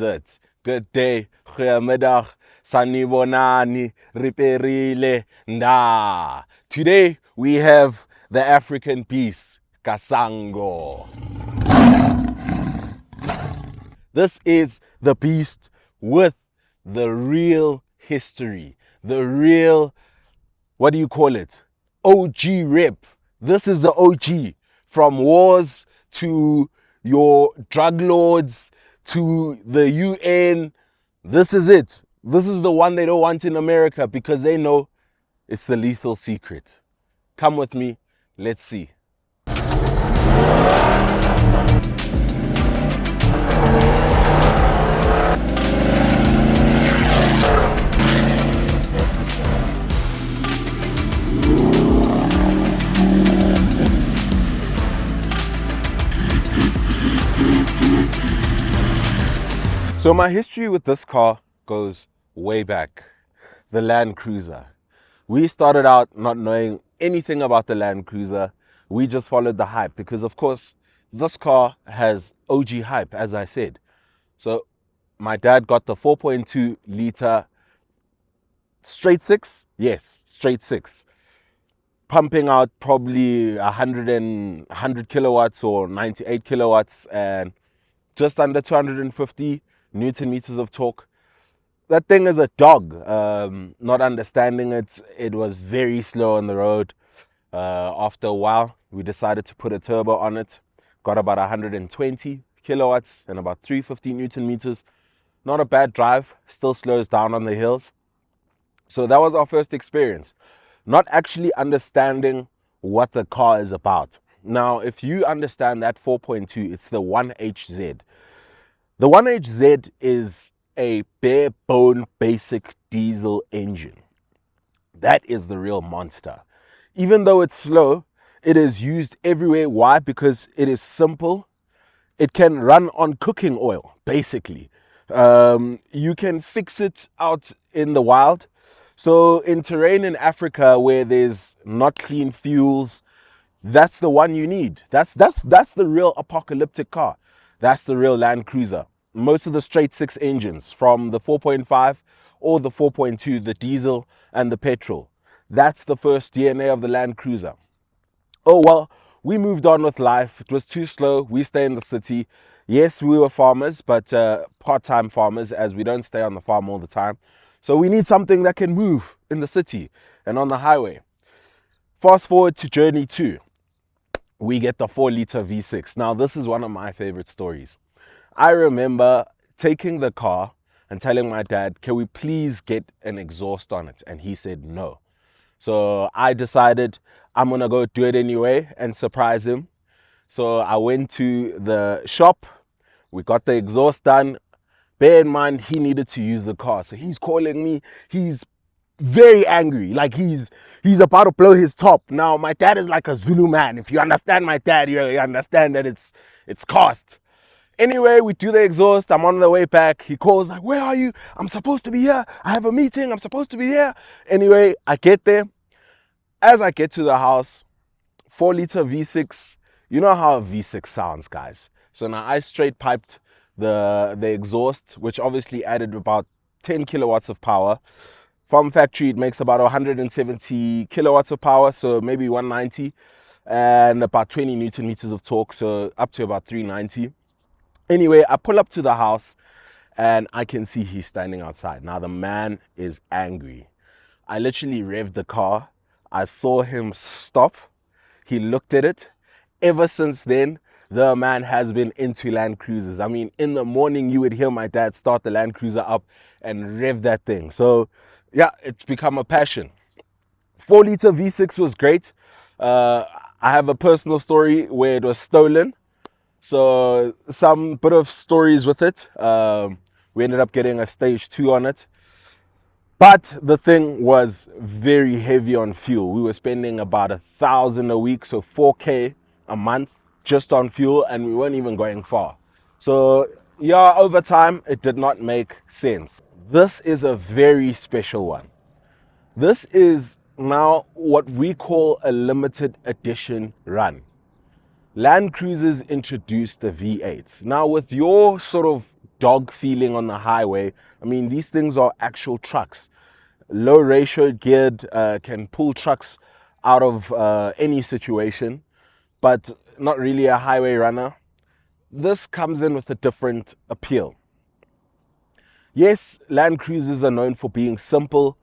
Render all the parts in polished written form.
is it? Good day, goeiemiddag, sanibonani, riperile, nda. Today we have the African beast, Kasango. This is the beast with the real history, the real, what do you call it? OG rep. This is the OG. From wars to your drug lords to the UN. This is it. This is the one they don't want in America because they know it's the lethal secret. Come with me. Let's see. So my history with this car goes way back. The Land Cruiser. We started out not knowing anything about the Land Cruiser. We just followed the hype because, of course, this car has OG hype, as I said. So my dad got the 4.2 litre straight six. Yes, straight six. Pumping out probably 100 kilowatts or 98 kilowatts and just under 250 Newton meters of torque. That thing is a dog. Not understanding it, it was very slow on the road. After a while, we decided to put a turbo on it. Got about 120 kilowatts and about 350 Newton meters. Not a bad drive, still slows down on the hills. So that was our first experience. Not actually understanding what the car is about. Now, if you understand that 4.2, it's the 1HZ. The 1HZ is a bare bone basic diesel engine. That is the real monster. Even though it's slow, it is used everywhere. Why? Because it is simple. It can run on cooking oil, basically. You can fix it out in the wild. So in terrain in Africa where there's not clean fuels, that's the one you need. That's the real apocalyptic car. That's the real Land Cruiser. Most of the straight six engines, from the 4.5 or the 4.2, the diesel and the petrol. That's the first DNA of the Land Cruiser. Oh, well, we moved on with life. It was too slow. We stay in the city. Yes, we were farmers, but part-time farmers, as we don't stay on the farm all the time. So we need something that can move in the city and on the highway. Fast forward to journey 2. We get the 4-litre V6. Now, this is one of my favorite stories. I remember taking the car and telling my dad, can we please get an exhaust on it? And he said no. So I decided I'm going to go do it anyway and surprise him. So I went to the shop. We got the exhaust done. Bear in mind, he needed to use the car. So he's calling me. He's very angry. Like he's about to blow his top. Now, my dad is like a Zulu man. If you understand my dad, you understand that it's cost. Anyway, we do the exhaust. I'm on the way back. He calls like, where are you? I'm supposed to be here. I have a meeting. I'm supposed to be here. Anyway, I get there. As I get to the house, 4-litre V6. You know how a V6 sounds, guys. So now I straight piped the exhaust, which obviously added about 10 kilowatts of power. From factory, it makes about 170 kilowatts of power, so maybe 190, and about 20 Newton meters of torque, so up to about 390. Anyway, I pull up to the house and I can see he's standing outside. Now the man is angry. I literally revved the car. I saw him stop. He looked at it. Ever since then, the man has been into Land Cruisers. I mean, in the morning, you would hear my dad start the Land Cruiser up and rev that thing. So yeah, it's become a passion. 4-litre V6 was great. I have a personal story where it was stolen. So some bit of stories with it. We ended up getting a stage 2 on it. But the thing was very heavy on fuel. We were spending about 1,000 a week, so 4K a month just on fuel, and we weren't even going far. So yeah, over time, it did not make sense. This is a very special one. This is now what we call a limited edition run. Land Cruisers introduced the V8. Now with your sort of dog feeling on the highway. I mean, these things are actual trucks. Low ratio geared, can pull trucks out of any situation, but not really a highway runner. This comes in with a different appeal. Yes, Land Cruisers are known for being simple,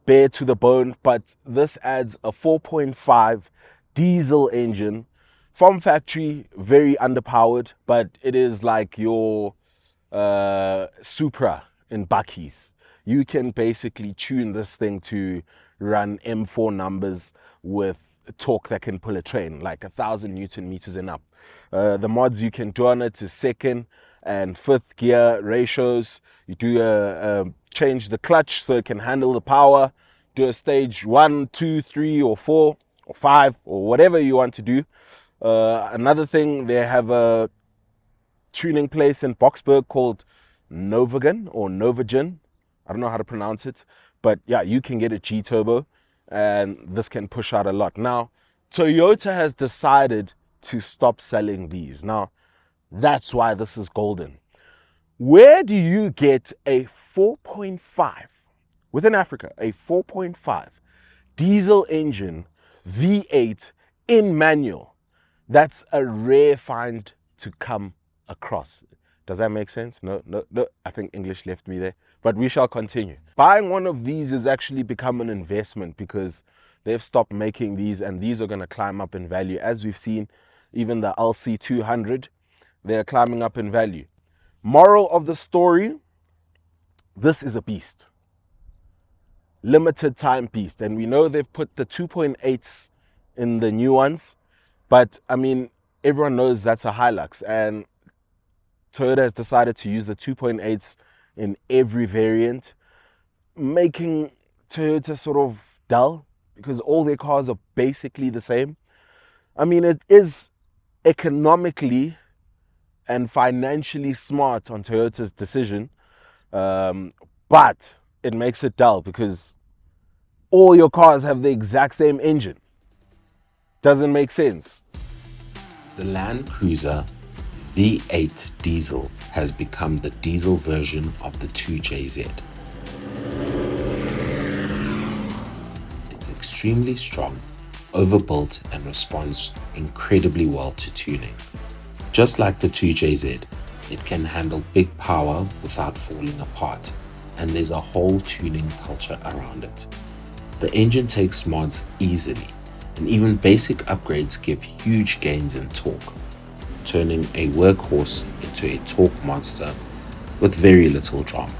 bare to the bone, but this adds a 4.5 diesel engine from factory, very underpowered, but it is like your Supra in bakkies. You can basically tune this thing to run M4 numbers with torque that can pull a train, like 1,000 Newton meters and up. The mods you can do on it is second and fifth gear ratios. You do change the clutch so it can handle the power. Do a stage 1, 2, 3, or 4, or 5, or whatever you want to do. Another thing, they have a tuning place in Boksburg called Novagen or Novagen. I don't know how to pronounce it, but yeah, you can get a G turbo and this can push out a lot. Now, Toyota has decided to stop selling these. Now, that's why this is golden. Where do you get a 4.5 within Africa, a 4.5 diesel engine V8 in manual? That's a rare find to come across. Does that make sense? No. I think English left me there, but we shall continue. Buying one of these has actually become an investment because they've stopped making these, and these are going to climb up in value. As we've seen, even the LC200, they're climbing up in value. Moral of the story, this is a beast. Limited time beast. And we know they've put the 2.8s in the new ones, but I mean, everyone knows that's a Hilux, and Toyota has decided to use the 2.8s in every variant, making Toyota sort of dull because all their cars are basically the same. I mean, it is economically and financially smart on Toyota's decision, but it makes it dull because all your cars have the exact same engine. Doesn't make sense. The Land Cruiser V8 diesel has become the diesel version of the 2JZ. It's extremely strong, overbuilt, and responds incredibly well to tuning. Just like the 2JZ, it can handle big power without falling apart, and there's a whole tuning culture around it. The engine takes mods easily, and even basic upgrades give huge gains in torque, turning a workhorse into a torque monster with very little drama.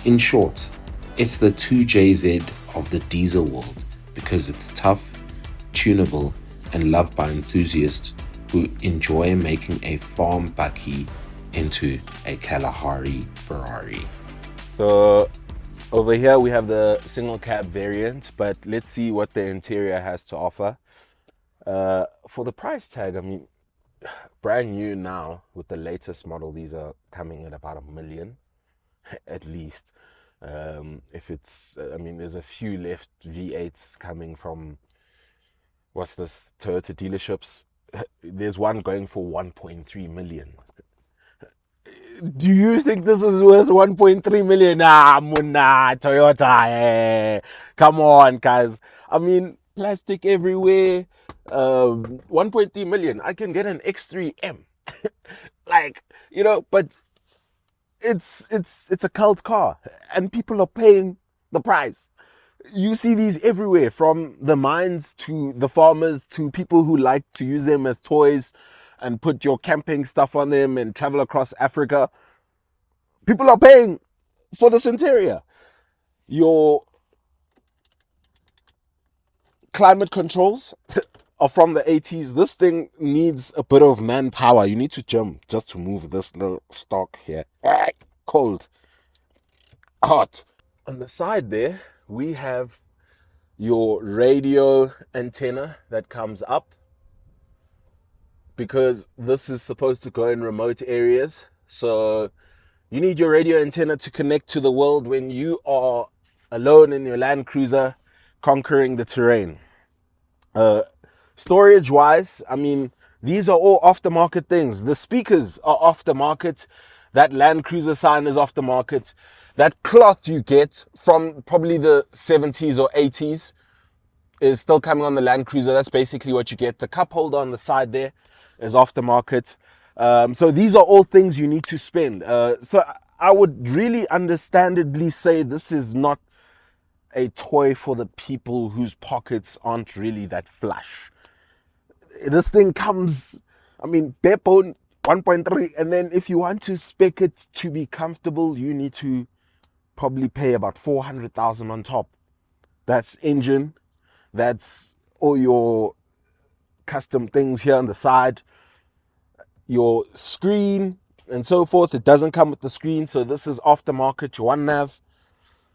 In short, it's the 2JZ of the diesel world because it's tough, tunable, and loved by enthusiasts who enjoy making a farm bakkie into a Kalahari Ferrari. So over here we have the single cab variant, but let's see what the interior has to offer. For the price tag, I mean, brand new now with the latest model, these are coming at about $1 million at least. If it's, I mean, there's a few left V8s coming from, what's this, Toyota dealerships. There's one going for 1.3 million. Do you think this is worth 1.3 million? Nah, Toyota. Come on, guys. I mean, plastic everywhere. 1.3 million. I can get an X3M. Like, you know, but it's a cult car and people are paying the price. You see these everywhere, from the mines to the farmers to people who like to use them as toys and put your camping stuff on them and travel across Africa. People are paying for this interior. Your climate controls are from the 80s. This thing needs a bit of manpower. You need to jump just to move this little stock here. Cold. Hot. On the side there, we have your radio antenna that comes up, because this is supposed to go in remote areas. So you need your radio antenna to connect to the world when you are alone in your Land Cruiser conquering the terrain. Storage wise, I mean, these are all aftermarket things. The speakers are aftermarket. That Land Cruiser sign is aftermarket. That cloth you get from probably the 70s or 80s is still coming on the Land Cruiser. That's basically what you get. The cup holder on the side there is aftermarket. So these are all things you need to spend. So I would really understandably say this is not a toy for the people whose pockets aren't really that flush. This thing comes, I mean, bare bone 1.3, and then if you want to spec it to be comfortable, you need to probably pay about 400,000 on top. That's engine, that's all your custom things here on the side, your screen and so forth. It doesn't come with the screen, so this is aftermarket, your one nav.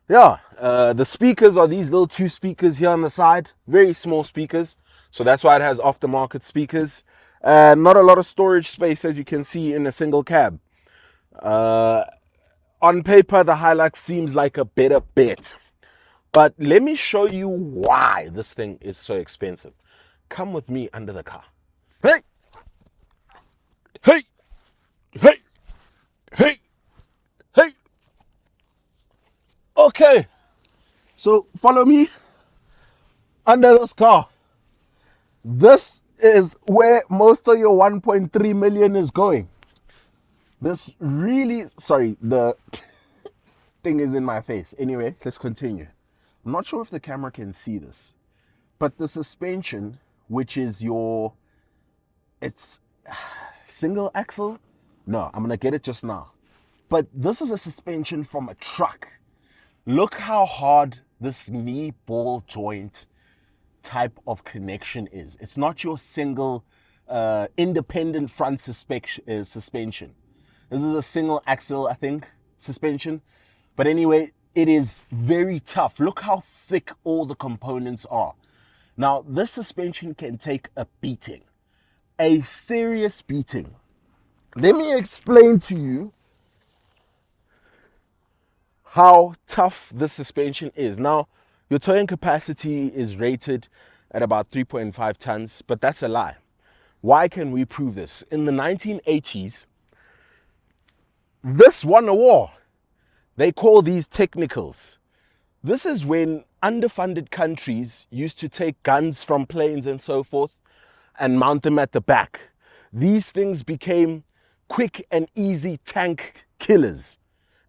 Yeah, the speakers are these little 2 speakers here on the side, very small speakers, so that's why it has aftermarket speakers. Not a lot of storage space, as you can see, in a single cab. On paper, the Hilux seems like a better bet, but let me show you why this thing is so expensive. Come with me under the car. Hey, hey, hey, hey, hey. Okay, so follow me under this car. This is where most of your 1.3 million is going. This really, sorry, the thing is in my face. Anyway, let's continue. I'm not sure if the camera can see this, but the suspension, which is it's single axle. No, I'm gonna get it just now. But this is a suspension from a truck. Look how hard this knee ball joint type of connection is. It's not your single independent front suspension. This is a single axle, I think, suspension. But anyway, it is very tough. Look how thick all the components are. Now, this suspension can take a beating, a serious beating. Let me explain to you how tough this suspension is. Now, your towing capacity is rated at about 3.5 tons, but that's a lie. Why can we prove this? In the 1980s, this won a war. They call these technicals. This is when underfunded countries used to take guns from planes and so forth and mount them at the back. These things became quick and easy tank killers.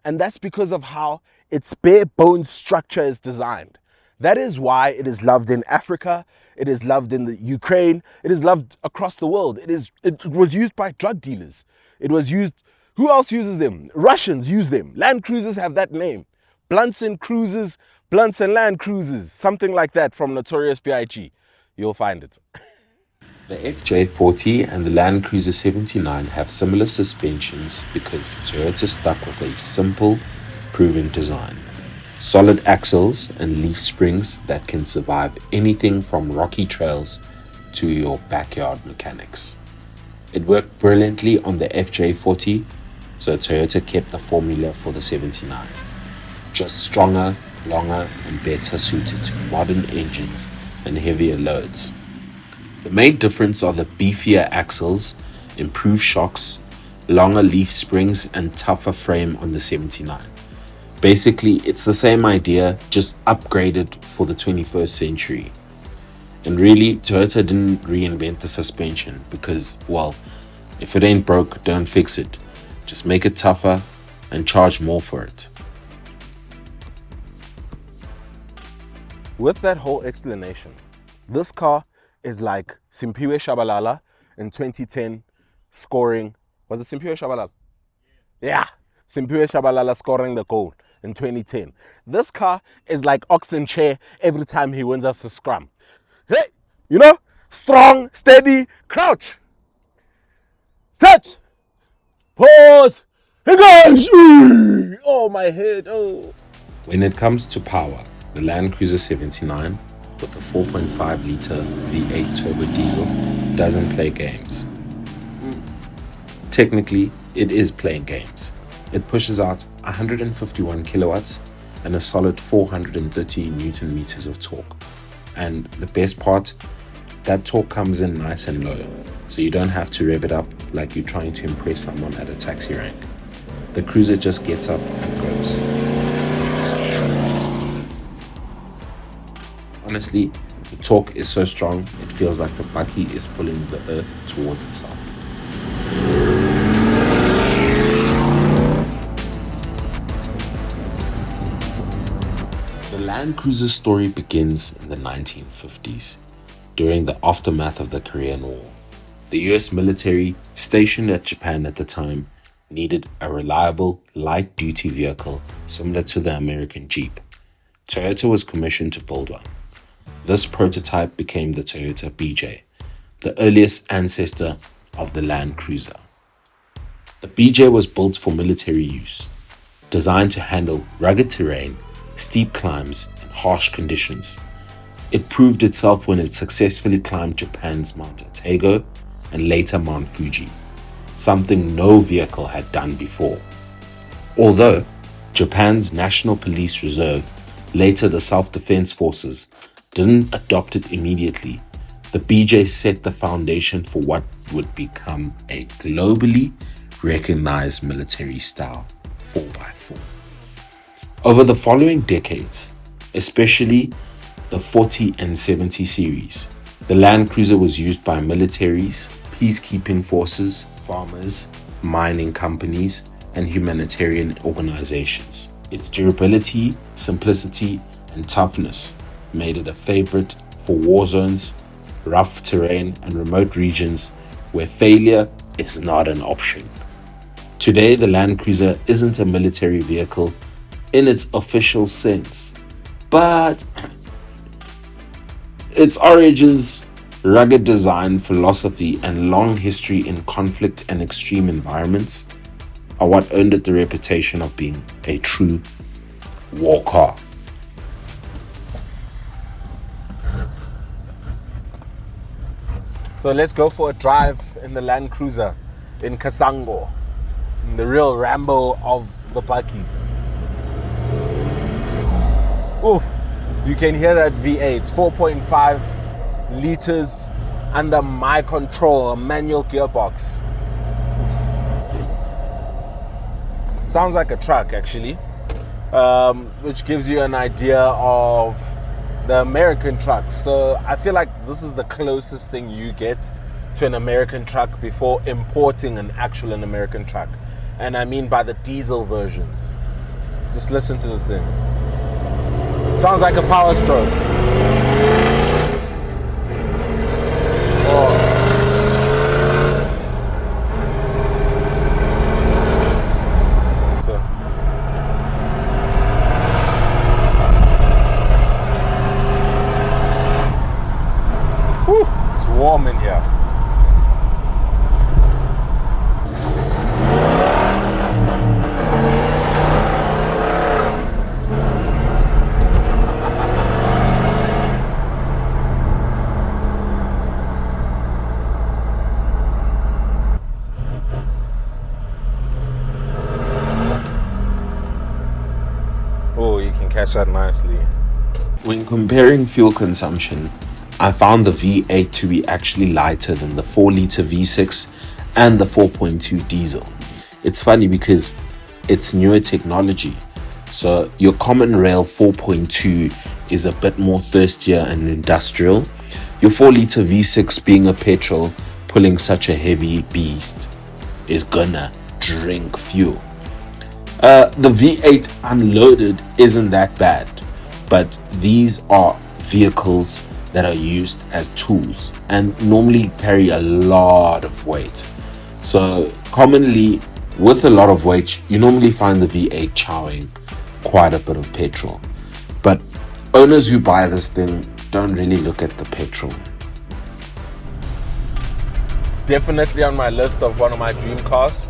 And that's because of how its bare bones structure is designed. That is why it is loved in Africa, it is loved in the Ukraine, it is loved across the world. It was used by drug dealers. It was used, who else uses them? Russians use them. Land Cruisers have that name. Blunts and Cruisers, Blunts and Land Cruisers, something like that from Notorious B.I.G. You'll find it. The FJ40 and the Land Cruiser 79 have similar suspensions because Toyota stuck with a simple, proven design. Solid axles and leaf springs that can survive anything from rocky trails to your backyard mechanics. It worked brilliantly on the FJ40, so Toyota kept the formula for the 79. Just stronger, longer and better suited to modern engines and heavier loads. The main difference are the beefier axles, improved shocks, longer leaf springs and tougher frame on the 79. Basically, it's the same idea, just upgraded for the 21st century. And really, Toyota didn't reinvent the suspension because, well, if it ain't broke, don't fix it. Just make it tougher and charge more for it. With that whole explanation, this car is like Simpiwe Shabalala in 2010 scoring, was it Simpiwe Shabalala? Yeah, Simpiwe Shabalala scoring the goal in 2010. This car is like Oxen Chair every time he wins us a scrum. Hey, you know, strong, steady, crouch, touch, pause, he goes, oh my head, oh. When it comes to power, the Land Cruiser 79 with the 4.5 litre V8 turbo diesel doesn't play games. Technically, it is playing games. It pushes out 151 kilowatts and a solid 430 newton meters of torque. And the best part, that torque comes in nice and low, so you don't have to rev it up like you're trying to impress someone at a taxi rank. the cruiser just gets up and goes. Honestly, the torque is so strong, it feels like the bakkie is pulling the earth towards itself. The Land Cruiser story begins in the 1950s, during the aftermath of the Korean War. The US military, stationed at Japan at the time, needed a reliable, light-duty vehicle similar to the American Jeep. Toyota was commissioned to build one. This prototype became the Toyota BJ, the earliest ancestor of the Land Cruiser. The BJ was built for military use, designed to handle rugged terrain, steep climbs, and harsh conditions. It proved itself when it successfully climbed Japan's Mount Otago and later Mount Fuji, something no vehicle had done before. Although Japan's National Police Reserve, later the Self-Defense Forces, didn't adopt it immediately, the BJ set the foundation for what would become a globally recognized military style 4x4. Over the following decades, especially the 40 and 70 series, the Land Cruiser was used by militaries, peacekeeping forces, farmers, mining companies, and humanitarian organizations. Its durability, simplicity, and toughness made it a favorite for war zones, rough terrain, and remote regions where failure is not an option. Today, the Land Cruiser isn't a military vehicle in its official sense, but its origins, rugged design, philosophy, and long history in conflict and extreme environments are what earned it the reputation of being a true war car. So let's go for a drive in the Land Cruiser in Kasango, the real Rambo of the bakkies. Oof, you can hear that V8, 4.5 liters under my control, a manual gearbox. Sounds like a truck actually, which gives you an idea of the American trucks. So I feel like this is the closest thing you get to an American truck before importing an American truck. And I mean by the diesel versions. Just listen to this thing. Sounds like a Power Stroke. Oh. It's warm in here. Oh, you can catch that nicely. When comparing fuel consumption, I found the V8 to be actually lighter than the 4-liter V6 and the 4.2 diesel. It's funny because it's newer technology. So your common rail 4.2 is a bit more thirstier and industrial. Your 4-liter V6, being a petrol, pulling such a heavy beast, is gonna drink fuel. The V8 unloaded isn't that bad, but these are vehicles that are used as tools and normally carry a lot of weight. So commonly with a lot of weight, you normally find the V8 chowing quite a bit of petrol. But owners who buy this thing don't really look at the petrol. Definitely on my list of one of my dream cars.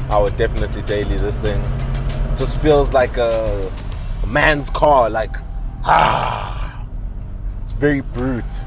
I would definitely daily this thing. Just feels like a man's car, like it's very brute.